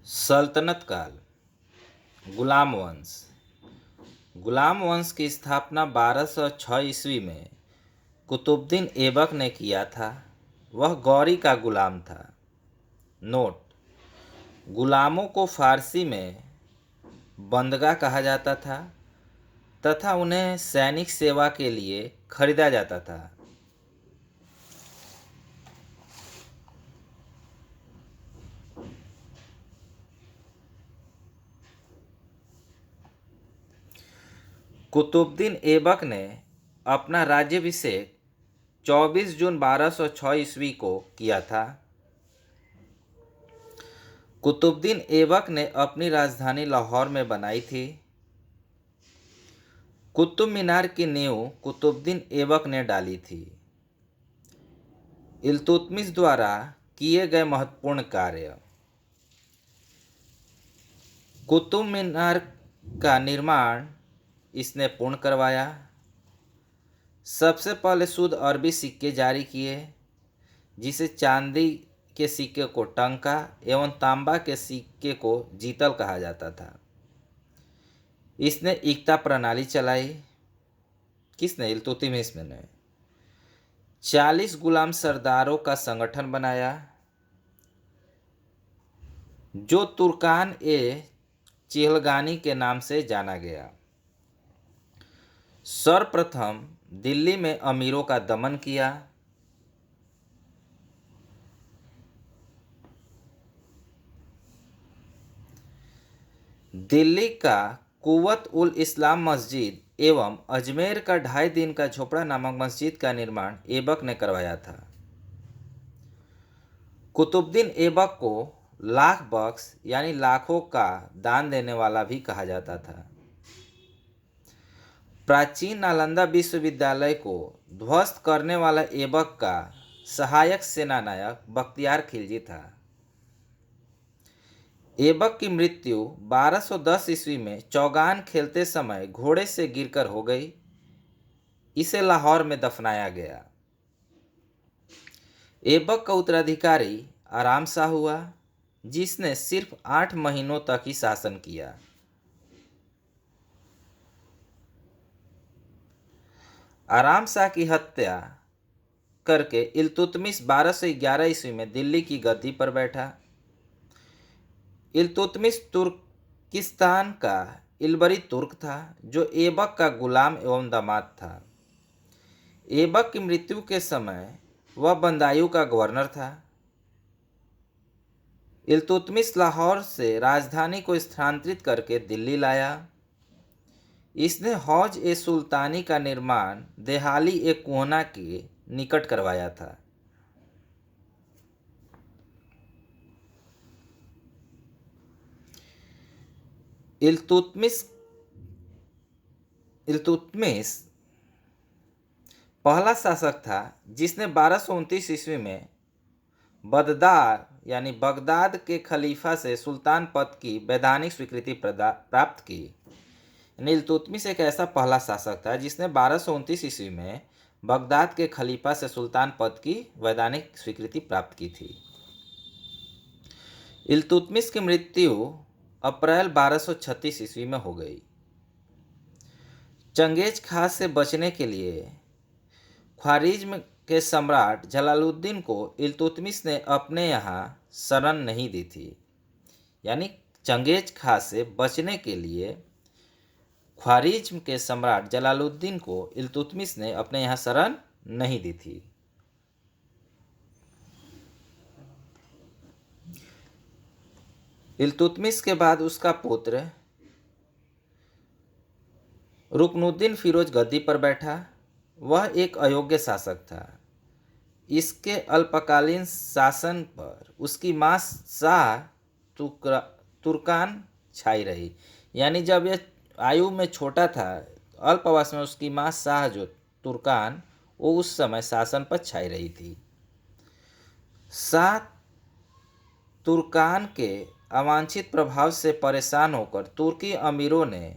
सल्तनत काल। गुलाम वंश। गुलाम वंश की स्थापना 1206 ईस्वी में कुतुबुद्दीन ऐबक ने किया था। वह गौरी का गुलाम था। नोट: गुलामों को फारसी में बंदगा कहा जाता था तथा उन्हें सैनिक सेवा के लिए खरीदा जाता था। कुतुबुद्दीन ऐबक ने अपना राज्याभिषेक 24 जून 1206 ईस्वी को किया था। कुतुबुद्दीन ऐबक ने अपनी राजधानी लाहौर में बनाई थी। कुतुब मीनार की नींव कुतुबुद्दीन ऐबक ने डाली थी। इल्तुतमिश द्वारा किए गए महत्वपूर्ण कार्य। कुतुब मीनार का निर्माण इसने पूर्ण करवाया। सबसे पहले शुद्ध अरबी सिक्के जारी किए, जिसे चांदी के सिक्के को टंका एवं तांबा के सिक्के को जीतल कहा जाता था। इसने इक्ता प्रणाली चलाई। किसने? इल्तुतमिश ने 40 गुलाम सरदारों का संगठन बनाया, जो तुर्कान ए चिहलगानी के नाम से जाना गया। सर्वप्रथम दिल्ली में अमीरों का दमन किया। दिल्ली का कुव्वत उल इस्लाम मस्जिद एवं अजमेर का 2.5 दिन का झोपड़ा नामक मस्जिद का निर्माण ऐबक ने करवाया था। कुतुबुद्दीन ऐबक को लाख बख्श यानी लाखों का दान देने वाला भी कहा जाता था। प्राचीन नालंदा विश्वविद्यालय को ध्वस्त करने वाला ऐबक का सहायक सेनानायक बख्तियार खिलजी था। ऐबक की मृत्यु 1210 ईस्वी में चौगान खेलते समय घोड़े से गिरकर हो गई। इसे लाहौर में दफनाया गया। ऐबक का उत्तराधिकारी आराम शाह हुआ, जिसने सिर्फ 8 महीनों तक ही शासन किया। आराम शाह की हत्या करके इल्तुतमिश 1211 ईस्वी में दिल्ली की गद्दी पर बैठा। इल्तुतमिश तुर्किस्तान का इलबरी तुर्क था, जो ऐबक का गुलाम एवं दामाद था। ऐबक की मृत्यु के समय वह बदायूं का गवर्नर था। इल्तुतमिश लाहौर से राजधानी को स्थानांतरित करके दिल्ली लाया। इसने हौज ए सुल्तानी का निर्माण देहाली ए कोहना के निकट करवाया था। इल्तुतमिश पहला शासक था जिसने 1229 ईस्वी में बगदाद यानी बगदाद के खलीफा से सुल्तान पद की वैधानिक स्वीकृति प्राप्त की। इल्तुतमिश एक ऐसा पहला शासक था जिसने 1229 ईस्वी में बगदाद के खलीफा से सुल्तान पद की वैधानिक स्वीकृति प्राप्त की थी। इल्तुतमिश की मृत्यु अप्रैल 1236 ईस्वी में हो गई। चंगेज खां से बचने के लिए ख्वारिज्म के सम्राट जलालुद्दीन को इल्तुतमिश ने अपने यहाँ शरण नहीं दी थी। यानी चंगेज खां से बचने के लिए ख्वारिज्म के सम्राट जलालुद्दीन को इल्तुतमिश ने अपने यहाँ शरण नहीं दी थी। इल्तुतमिश के बाद उसका पुत्र रुकनुद्दीन फिरोज गद्दी पर बैठा। वह एक अयोग्य शासक था। इसके अल्पकालीन शासन पर उसकी मां शाह तुर्कान छाई रही। यानी जब यह आयु में छोटा था, अल्पावास में उसकी मां शाह जो तुर्कान, वो उस समय शासन पर छाई रही थी। शाह तुर्कान के अवांछित प्रभाव से परेशान होकर तुर्की अमीरों ने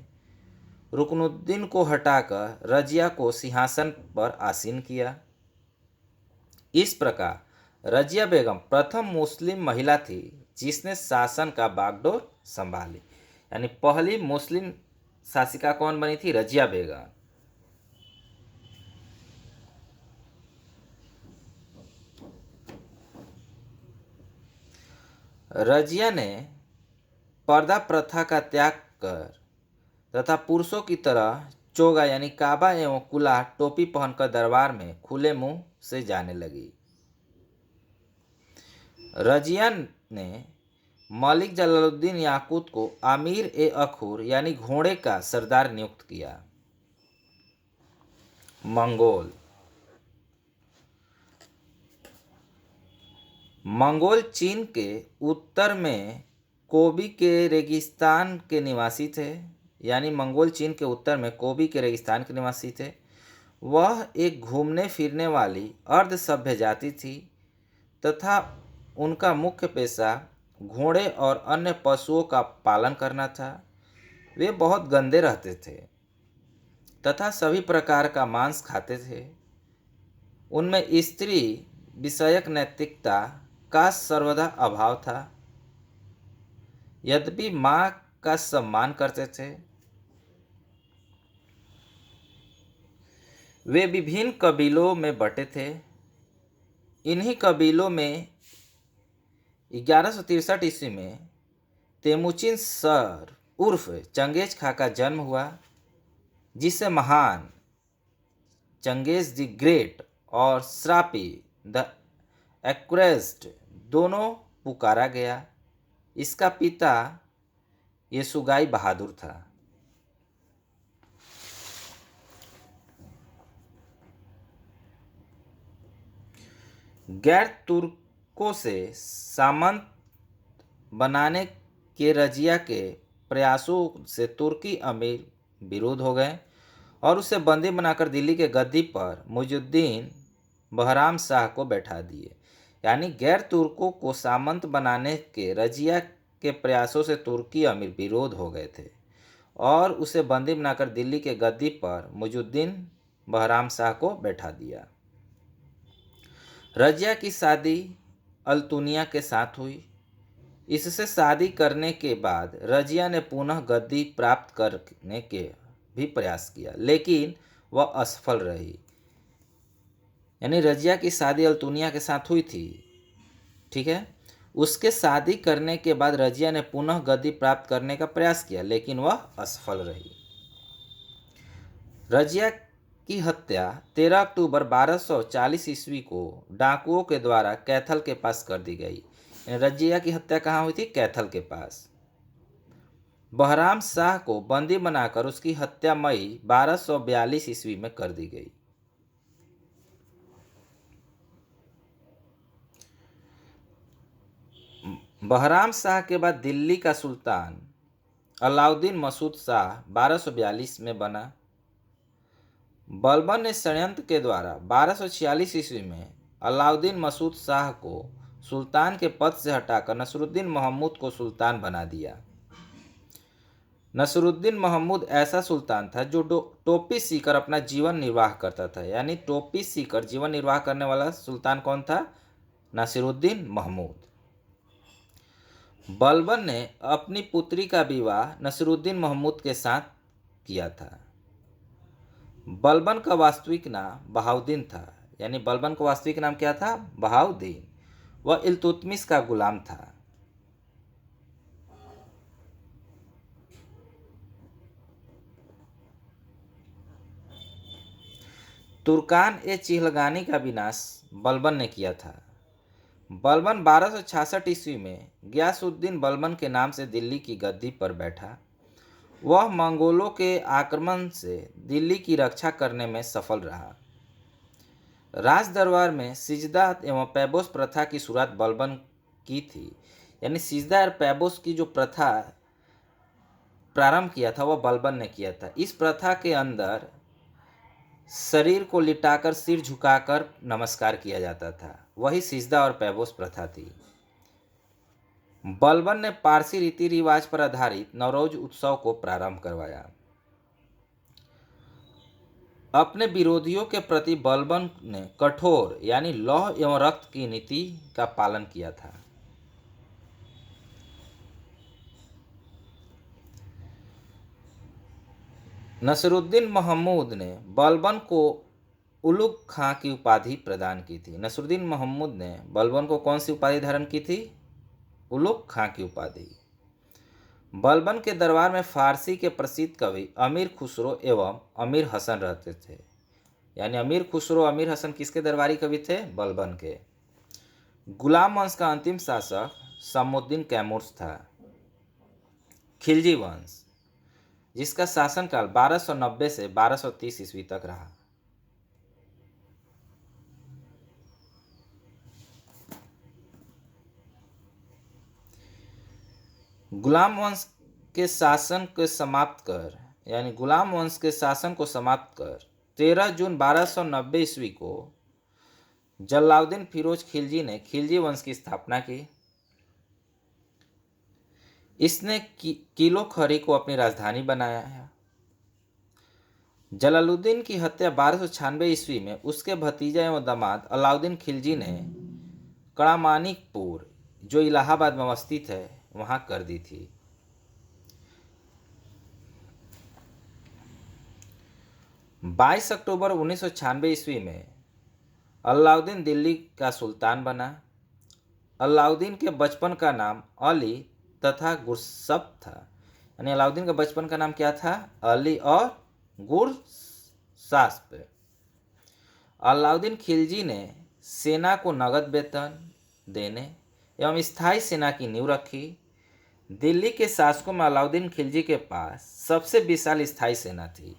रुकनुद्दीन को हटाकर रजिया को सिंहासन पर आसीन किया। इस प्रकार रजिया बेगम प्रथम मुस्लिम महिला थी जिसने शासन का बागडोर संभाली। यानी पहली मुस्लिम शासिका कौन बनी थी? रजिया बेगम। रजिया ने पर्दा प्रथा का त्याग कर तथा पुरुषों की तरह चोगा यानी काबा एवं कुला टोपी पहनकर दरबार में खुले मुंह से जाने लगी। रजिया ने मलिक जलालुद्दीन याकूत को आमिर ए अखूर यानी घोड़े का सरदार नियुक्त किया। मंगोल चीन के उत्तर में कोबी के रेगिस्तान के निवासी थे। यानी मंगोल चीन के उत्तर में कोबी के रेगिस्तान के निवासी थे। वह एक घूमने फिरने वाली अर्ध सभ्य जाति थी तथा उनका मुख्य पेशा घोड़े और अन्य पशुओं का पालन करना था। वे बहुत गंदे रहते थे तथा सभी प्रकार का मांस खाते थे। उनमें स्त्री विषयक नैतिकता का सर्वदा अभाव था। यद्यपि मां का सम्मान करते थे। वे विभिन्न कबीलों में बटे थे। इन्हीं कबीलों में 1163 ईस्वी में तेमुचिन सर उर्फ चंगेज खां का जन्म हुआ, जिसे महान चंगेज द ग्रेट और श्रापी द एक्वेस्ट दोनों पुकारा गया। इसका पिता येसुगाई बहादुर था। गैर तुर्कों से सामंत बनाने के रजिया के प्रयासों से तुर्की अमीर विरोध हो गए और उसे बंदी बनाकर दिल्ली के गद्दी पर मुइजुद्दीन बहराम शाह को बैठा दिए। यानी गैर तुर्कों को सामंत बनाने के रजिया के प्रयासों से तुर्की अमीर विरोध हो गए थे और उसे बंदी बनाकर दिल्ली के गद्दी पर मुइजुद्दीन बहराम शाह को बैठा दिया। रजिया की शादी अल्तुनिया के साथ हुई। इससे शादी करने के बाद रजिया ने पुनः गद्दी प्राप्त करने के भी प्रयास किया, लेकिन वह असफल रही। यानी रजिया की शादी अल्तुनिया के साथ हुई थी, ठीक है। उसके शादी करने के बाद रजिया ने पुनः गद्दी प्राप्त करने का प्रयास किया, लेकिन वह असफल रही। रजिया की हत्या 13 अक्टूबर 1240 ईस्वी को डाकुओं के द्वारा कैथल के पास कर दी गई। रजिया की हत्या कहाँ हुई थी? कैथल के पास। बहराम शाह को बंदी बनाकर उसकी हत्या मई 1242 ईस्वी में कर दी गई। बहराम शाह के बाद दिल्ली का सुल्तान अलाउद्दीन मसूद शाह 1242 में बना। बलबन ने षड्यंत्र के द्वारा 1246 ईस्वी में अलाउद्दीन मसूद शाह को सुल्तान के पद से हटाकर नसरुद्दीन महमूद को सुल्तान बना दिया। नसरुद्दीन महमूद ऐसा सुल्तान था जो टोपी सीकर अपना जीवन निर्वाह करता था। यानी टोपी सीकर जीवन निर्वाह करने वाला सुल्तान कौन था? नसीरुद्दीन महमूद। बलबन ने अपनी पुत्री का विवाह नसीरुद्दीन महमूद के साथ किया था। बलबन का वास्तविक नाम बहाउद्दीन था। यानी बलबन का वास्तविक नाम क्या था? बहाउद्दीन। वह इल्तुतमिश का गुलाम था। तुर्कान ए चिहलगानी का विनाश बलबन ने किया था। बलबन 1266 ईस्वी में गयासुद्दीन बलबन के नाम से दिल्ली की गद्दी पर बैठा। वह मंगोलों के आक्रमण से दिल्ली की रक्षा करने में सफल रहा। राज दरबार में सिजदा एवं पैबोस प्रथा की शुरुआत बलबन की थी। यानी सिजदा और पैबोस की जो प्रथा प्रारंभ किया था वह बलबन ने किया था। इस प्रथा के अंदर शरीर को लिटाकर सिर झुकाकर नमस्कार किया जाता था। वही सिजदा और पैबोस प्रथा थी। बलबन ने पारसी रीति रिवाज पर आधारित नवरोज उत्सव को प्रारंभ करवाया। अपने विरोधियों के प्रति बलबन ने कठोर यानी लौह एवं रक्त की नीति का पालन किया था। नसरुद्दीन महमूद ने बलबन को उलुग खां की उपाधि प्रदान की थी। नसरुद्दीन महमूद ने बलबन को कौन सी उपाधि धारण की थी? उलुग खां की उपाधि। बलबन के दरबार में फारसी के प्रसिद्ध कवि अमीर खुसरो एवं अमीर हसन रहते थे। यानी अमीर खुसरो अमीर हसन किसके दरबारी कवि थे? बलबन के। गुलाम वंश का अंतिम शासक शमसुद्दीन कैमूर था। खिलजी वंश, जिसका शासनकाल 1290 से 1230 ईस्वी तक रहा। गुलाम वंश के शासन को समाप्त कर यानी गुलाम वंश के शासन को समाप्त कर 13 जून 1290 ईस्वी को जलालुद्दीन फिरोज खिलजी ने खिलजी वंश की स्थापना की। इसने किलो खरी को अपनी राजधानी बनाया है। जलालुद्दीन की हत्या 1296 ईस्वी में उसके भतीजा एवं दामाद अलाउद्दीन खिलजी ने कड़ामानिकपुर, जो इलाहाबाद में अवस्थित है, वहां कर दी थी। बाईस अक्टूबर 1996 ईस्वी में अलाउद्दीन दिल्ली का सुल्तान बना। अलाउद्दीन के बचपन का नाम अली तथा गुरसप था। यानी अलाउद्दीन का बचपन का नाम क्या था? अली और गुरसास्प। अलाउद्दीन खिलजी ने सेना को नगद वेतन देने एवं स्थायी सेना की नींव रखी। दिल्ली के शासकों में अलाउद्दीन खिलजी के पास सबसे विशाल स्थायी सेना थी।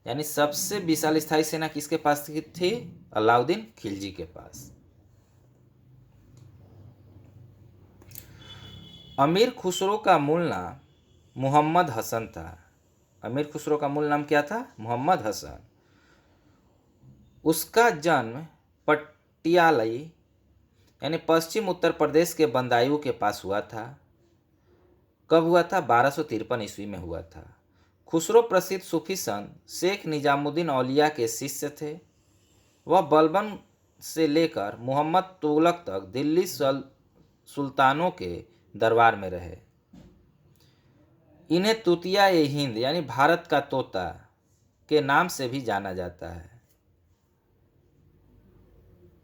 यानी सबसे विशाल स्थायी सेना किसके पास थी? अलाउद्दीन खिलजी के पास। अमीर खुसरो का मूल नाम मोहम्मद हसन था। अमीर खुसरो का मूल नाम क्या था? मोहम्मद हसन। उसका जन्म पटियालाई यानी पश्चिम उत्तर प्रदेश के बदायूं के पास हुआ था। कब हुआ था? 1253 ईस्वी में हुआ था। खुसरो प्रसिद्ध सूफी संत शेख निजामुद्दीन औलिया के शिष्य थे। वह बलबन से लेकर मोहम्मद तुगलक तक दिल्ली सुल्तानों के दरबार में रहे। इन्हें तूतिया-ए-हिंद यानी भारत का तोता के नाम से भी जाना जाता है।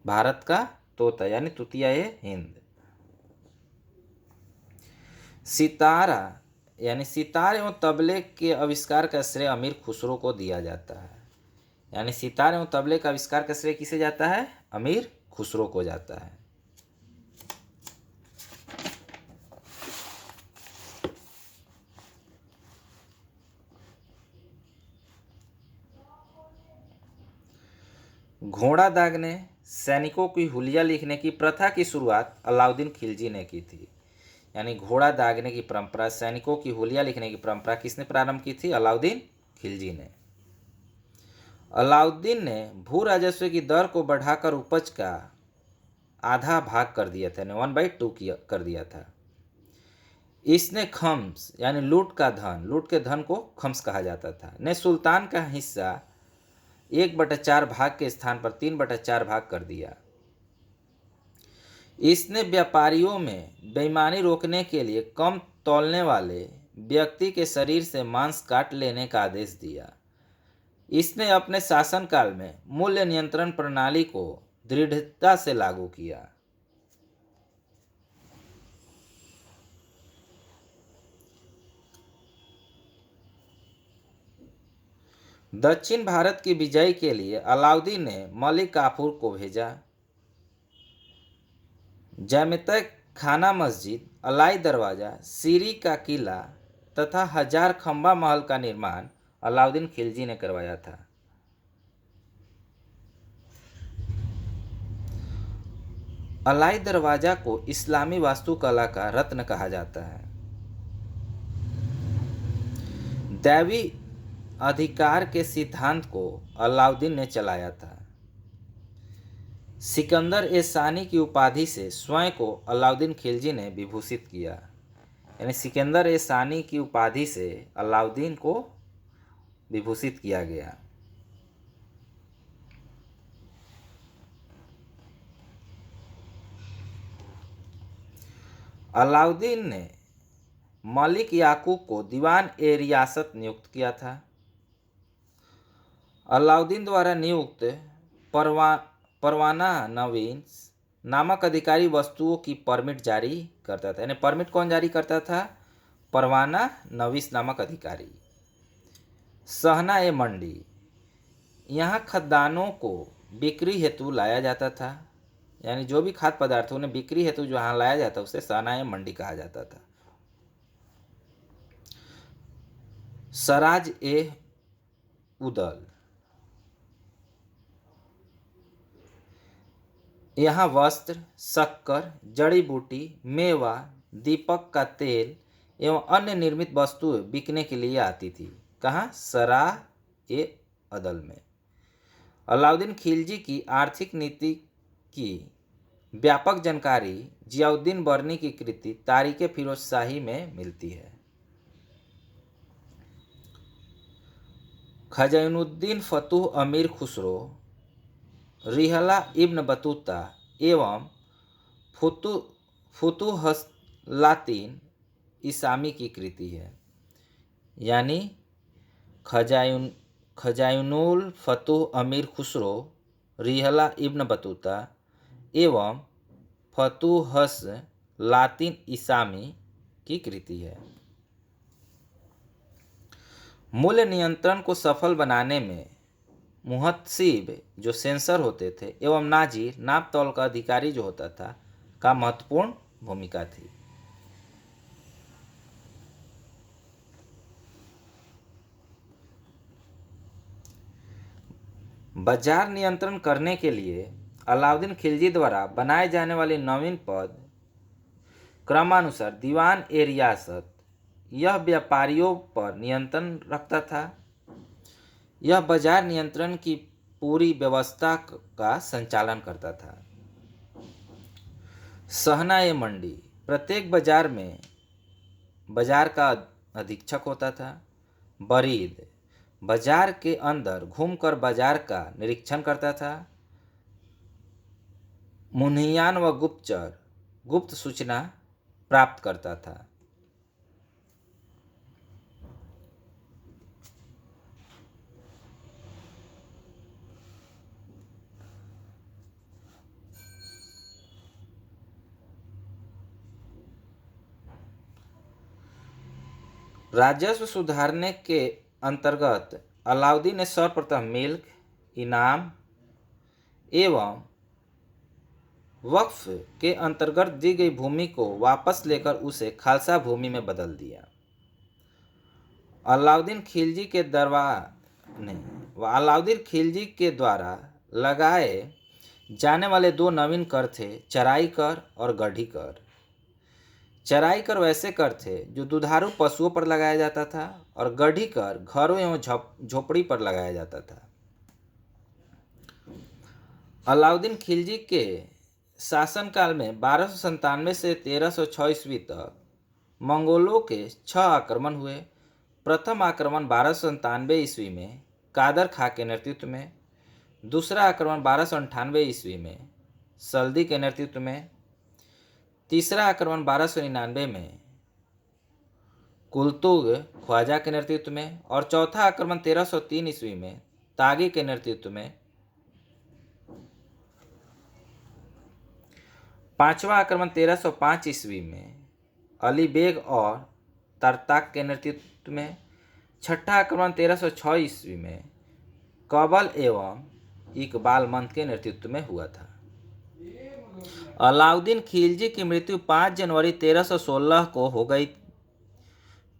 भारत का तोता यानी तूतिया-ए-हिंद। सितारा यानी सितार एवं तबले के आविष्कार का श्रेय अमीर खुसरो को दिया जाता है। यानी सितार एवं तबले का आविष्कार का श्रेय किसे जाता है? अमीर खुसरो को जाता है। घोड़ा दागने, सैनिकों की हुलिया लिखने की प्रथा की शुरुआत अलाउद्दीन खिलजी ने की थी। यानी घोड़ा दागने की परंपरा, सैनिकों की हुलिया लिखने की परंपरा किसने प्रारंभ की थी? अलाउद्दीन खिलजी ने। अलाउद्दीन ने भू राजस्व की दर को बढ़ाकर उपज का आधा भाग कर दिया था, 1/2 कर दिया था। इसने खम्स यानी लूट के धन को खम्स कहा जाता था, ने सुल्तान का हिस्सा 1/4 भाग के स्थान पर 3/4 भाग कर दिया। इसने व्यापारियों में बेईमानी रोकने के लिए कम तौलने वाले व्यक्ति के शरीर से मांस काट लेने का आदेश दिया। इसने अपने शासनकाल में मूल्य नियंत्रण प्रणाली को दृढ़ता से लागू किया। दक्षिण भारत की विजय के लिए अलाउद्दीन ने मलिक काफूर को भेजा। जैमतय खाना मस्जिद, अलाई दरवाजा, सीरी का किला तथा हजार खंबा महल का निर्माण अलाउद्दीन खिलजी ने करवाया था। अलाई दरवाजा को इस्लामी वास्तुकला का रत्न कहा जाता है। दैवी अधिकार के सिद्धांत को अलाउद्दीन ने चलाया था। सिकंदर-ए-सानी की उपाधि से स्वयं को अलाउद्दीन खिलजी ने विभूषित किया। यानी सिकंदर-ए-सानी की उपाधि से अलाउद्दीन को विभूषित किया गया। अलाउद्दीन ने मलिक याकूब को दीवान-ए-रियासत नियुक्त किया था। अलाउद्दीन द्वारा नियुक्त परवा परवाना नवीस नामक अधिकारी वस्तुओं की परमिट जारी करता था। यानी परमिट कौन जारी करता था? परवाना नवीस नामक अधिकारी। सहना ए मंडी, यहाँ खदानों को बिक्री हेतु लाया जाता था। यानी जो भी खाद्य पदार्थ उन्हें बिक्री हेतु जहाँ लाया जाता उसे सहना ए मंडी कहा जाता था। सराज ए उदल, यहाँ वस्त्र, शक्कर, जड़ी बूटी, मेवा, दीपक का तेल एवं अन्य निर्मित वस्तुएं बिकने के लिए आती थी। कहाँ? सरा ए अदल में। अलाउद्दीन खिलजी की आर्थिक नीति की व्यापक जानकारी जियाउद्दीन बर्नी की कृति तारीख फिरोज शाही में मिलती है। खजानुद्दीन फतुह अमीर खुसरो, रिहला इब्न बतूता एवं फुतुहलातीन इसामी की कृति है। यानी खजानुल फतुह अमीर खुसरो, रिहला इब्न बतूता एवं फतुहलातीन इसामी की कृति है। मूल्य नियंत्रण को सफल बनाने में मुहतसिब जो सेंसर होते थे एवं नाजिर नाप तौल का अधिकारी जो होता था का महत्वपूर्ण भूमिका थी। बाजार नियंत्रण करने के लिए अलाउद्दीन खिलजी द्वारा बनाए जाने वाले नवीन पद क्रमानुसार दीवान ए रियासत, यह व्यापारियों पर नियंत्रण रखता था। यह बाजार नियंत्रण की पूरी व्यवस्था का संचालन करता था। सहना ए मंडी, प्रत्येक बाजार में बाजार का अधीक्षक होता था। बरीद, बाजार के अंदर घूमकर बाजार का निरीक्षण करता था। मुन्हियान व गुप्तचर, गुप्त सूचना प्राप्त करता था। राजस्व सुधारने के अंतर्गत अलाउद्दीन ने सर्वप्रथम मिल्क, इनाम एवं वक्फ के अंतर्गत दी गई भूमि को वापस लेकर उसे खालसा भूमि में बदल दिया। अलाउद्दीन खिलजी के द्वारा लगाए जाने वाले दो नवीन कर थे, चराई कर और गढ़ी कर। चराई कर वैसे कर थे जो दुधारू पशुओं पर लगाया जाता था और गढ़ी कर घरों एवं झोपड़ी पर लगाया जाता था। अलाउद्दीन खिलजी के शासनकाल में 1297 से 1306 ईस्वी तक मंगोलों के 6 आक्रमण हुए। प्रथम आक्रमण 1297 ईस्वी में कादर खां के नेतृत्व में, दूसरा आक्रमण 1298 ईस्वी में सल्दी के नेतृत्व में, तीसरा आक्रमण 1299 में कुलतुग ख्वाजा के नेतृत्व में और चौथा आक्रमण 1303 ईस्वी में तागी के नेतृत्व में। पांचवा आक्रमण 1305 ईस्वी में अली बेग और तरताक के नेतृत्व में। छठा आक्रमण 1306 ईस्वी में कबल एवं इकबाल मंद के नेतृत्व में हुआ था। अलाउद्दीन खिलजी की मृत्यु 5 जनवरी 1316 को हो गई।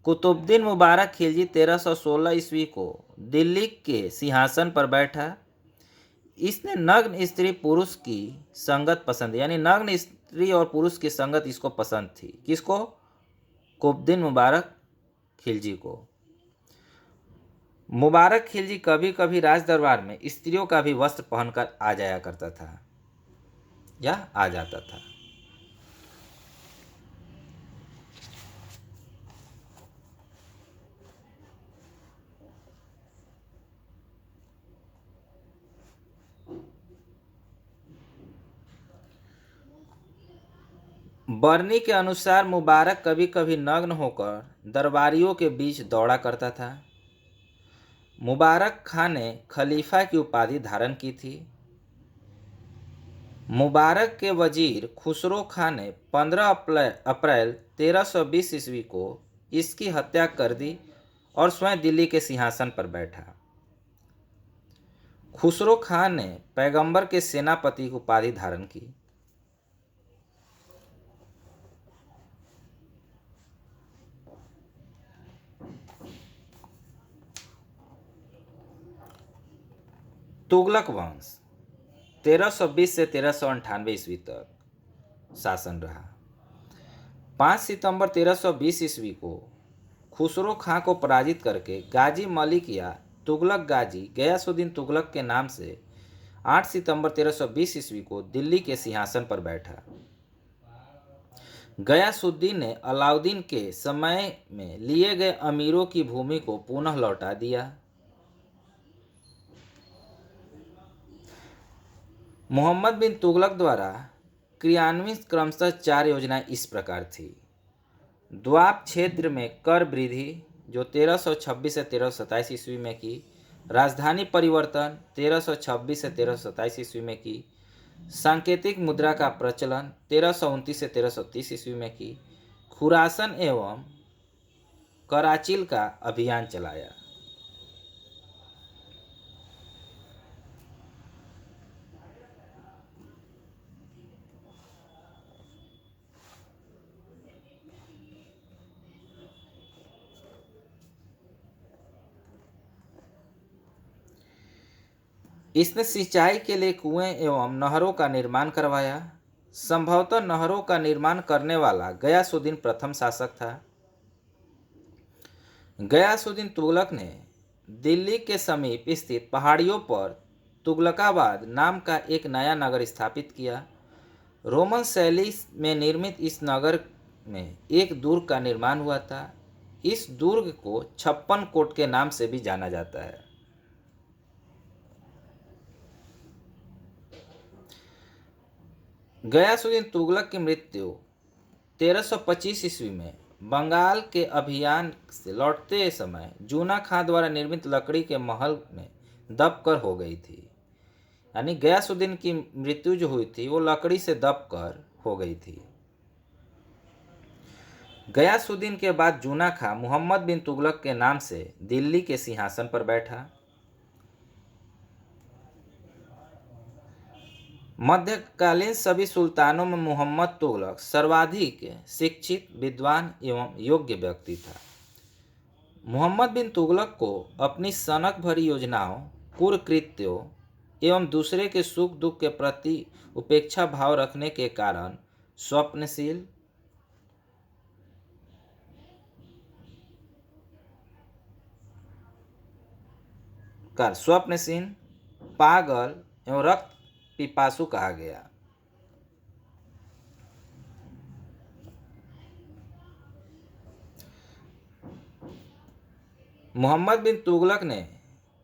कुतुबुद्दीन मुबारक खिलजी 1316 ईस्वी को दिल्ली के सिंहासन पर बैठा। इसने नग्न स्त्री पुरुष की संगत पसंद, यानी नग्न स्त्री और पुरुष की संगत इसको पसंद थी। किसको? कुतुबुद्दीन मुबारक खिलजी को। मुबारक खिलजी कभी कभी राज दरबार में स्त्रियों का भी वस्त्र पहनकर आ जाया करता था या आ जाता था। बर्नी के अनुसार मुबारक कभी कभी नग्न होकर दरबारियों के बीच दौड़ा करता था। मुबारक खां ने खलीफा की उपाधि धारण की थी। मुबारक के वजीर खुसरो खां ने 15 अप्रैल 1320 ईस्वी को इसकी हत्या कर दी और स्वयं दिल्ली के सिंहासन पर बैठा। खुसरो खां ने पैगंबर के सेनापति की उपाधि धारण की। तुगलक वंश 1320 से 1398 ईस्वी तक शासन रहा। 5 सितंबर 1320 ईस्वी को खुसरो खां को पराजित करके गाजी मलिक या तुगलक गाजी गयासुद्दीन तुगलक के नाम से 8 सितंबर 1320 ईस्वी को दिल्ली के सिंहासन पर बैठा। गयासुद्दीन ने अलाउद्दीन के समय में लिए गए अमीरों की भूमि को पुनः लौटा दिया। मोहम्मद बिन तुगलक द्वारा क्रियान्वित क्रमशः 4 योजनाएं इस प्रकार थी। द्वाब क्षेत्र में कर वृद्धि जो 1326 से 1327 ईस्वी में की, राजधानी परिवर्तन 1326 से 1327 ईस्वी में की, सांकेतिक मुद्रा का प्रचलन 1329 से 1330 ईस्वी में की, खुरासन एवं कराचिल का अभियान चलाया। इसने सिंचाई के लिए कुएं एवं नहरों का निर्माण करवाया। संभवतः नहरों का निर्माण करने वाला गयासुद्दीन प्रथम शासक था। गयासुद्दीन तुगलक ने दिल्ली के समीप स्थित पहाड़ियों पर तुगलकाबाद नाम का एक नया नगर स्थापित किया। रोमन शैली में निर्मित इस नगर में एक दुर्ग का निर्माण हुआ था। इस दुर्ग को 56 कोट के नाम से भी जाना जाता है। गयासुद्दीन तुगलक की मृत्यु 1325 ईस्वी में बंगाल के अभियान से लौटते समय जूना खां द्वारा निर्मित लकड़ी के महल में दबकर हो गई थी। यानी गयासुद्दीन की मृत्यु जो हुई थी वो लकड़ी से दबकर हो गई थी। गयासुद्दीन के बाद जूना खां मोहम्मद बिन तुगलक के नाम से दिल्ली के सिंहासन पर बैठा। मध्यकालीन सभी सुल्तानों में मोहम्मद तुगलक सर्वाधिक शिक्षित, विद्वान एवं योग्य व्यक्ति था। मोहम्मद बिन तुगलक को अपनी सनक भरी योजनाओं, कुकृत्यों एवं दूसरे के सुख दुख के प्रति उपेक्षा भाव रखने के कारण स्वप्नशील, पागल एवं रक्त पिपासु कहा गया। मोहम्मद बिन तुगलक ने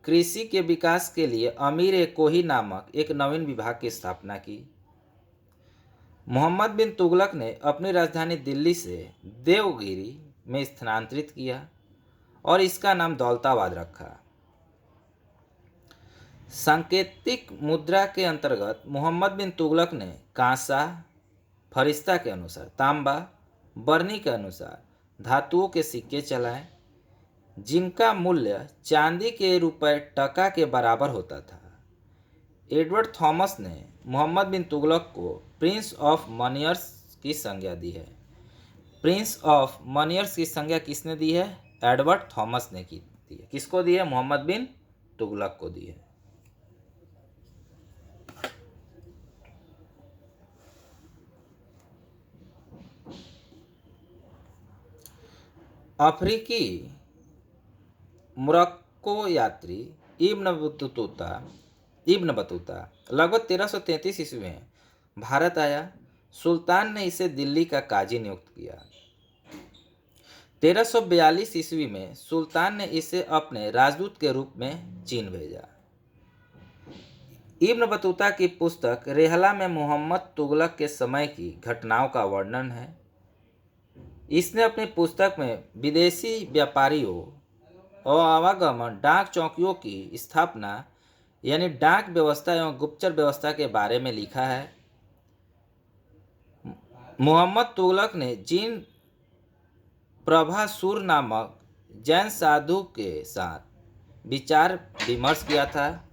कृषि के विकास के लिए अमीर-ए-कोही नामक एक नवीन विभाग की स्थापना की। मोहम्मद बिन तुगलक ने अपनी राजधानी दिल्ली से देवगिरी में स्थानांतरित किया और इसका नाम दौलताबाद रखा। सांकेतिक मुद्रा के अंतर्गत मोहम्मद बिन तुगलक ने कांसा, फरिश्ता के अनुसार तांबा, बरनी के अनुसार धातुओं के सिक्के चलाए, जिनका मूल्य चांदी के रुपए टका के बराबर होता था। एडवर्ड थॉमस ने मोहम्मद बिन तुगलक को प्रिंस ऑफ मनियर्स की संज्ञा दी है। प्रिंस ऑफ मनियर्स की संज्ञा किसने दी है? एडवर्ड थॉमस ने दी है। किसको दी है? मोहम्मद बिन तुगलक को दी है। अफ्रीकी मोरक्को यात्री इब्न बतूता लगभग 1333 ईस्वी में भारत आया। सुल्तान ने इसे दिल्ली का काजी नियुक्त किया। 1342 ईस्वी में सुल्तान ने इसे अपने राजदूत के रूप में चीन भेजा। इब्न बतूता की पुस्तक रेहला में मोहम्मद तुगलक के समय की घटनाओं का वर्णन है। इसने अपनी पुस्तक में विदेशी व्यापारियों और आवागमन डाक चौकियों की स्थापना यानी डाक व्यवस्था एवं गुप्तचर व्यवस्था के बारे में लिखा है। मोहम्मद तुगलक ने जिन प्रभासुर नामक जैन साधु के साथ विचार विमर्श किया था